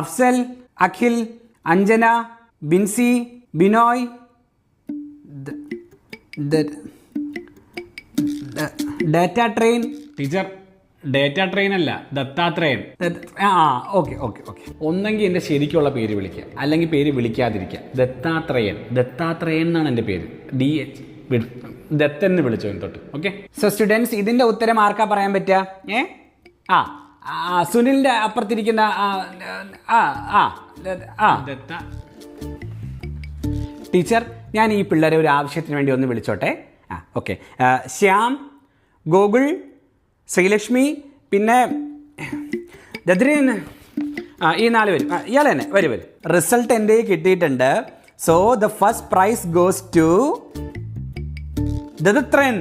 Afsal, Akhil, Anjana, Binsy, Binoy, data train. Teacher, date train അല്ല, Dattatreyan. Okay okay okay. ഒന്നെങ്കിൽ എൻ്റെ ശരിക്കുള്ള പേര് വിളിക്കുക, അല്ലെങ്കിൽ പേര് വിളിക്കാതിരിക്കുക. ദത്താത്രേയൻ, ദത്താത്രേയൻ എന്നാണ് എൻ്റെ പേര്. DH ദത്തെന്ന് വിളിച്ചോ തൊട്ട്. ഓക്കെ. സോ സ്റ്റുഡൻസ്, ഇതിൻ്റെ ഉത്തരം ആർക്കാ പറയാൻ പറ്റുക? സുനിലിൻ്റെ അപ്പുറത്തിരിക്കുന്ന ദത്ത. ടീച്ചർ, ഞാൻ ഈ പിള്ളേരെ ഒരു ആവശ്യത്തിന് വേണ്ടി ഒന്ന് വിളിച്ചോട്ടെ. ഓക്കെ. ശ്യാം, ഗോകുൽ, ശ്രീലക്ഷ്മി, പിന്നെ ദദ്രീൻ, ഈ 4 പേരും. ഇയാൾ തന്നെ വരും. റിസൾട്ട് എൻ്റെ കിട്ടിയിട്ടുണ്ട്. So the first prize goes to ദത്തത്രേൻ.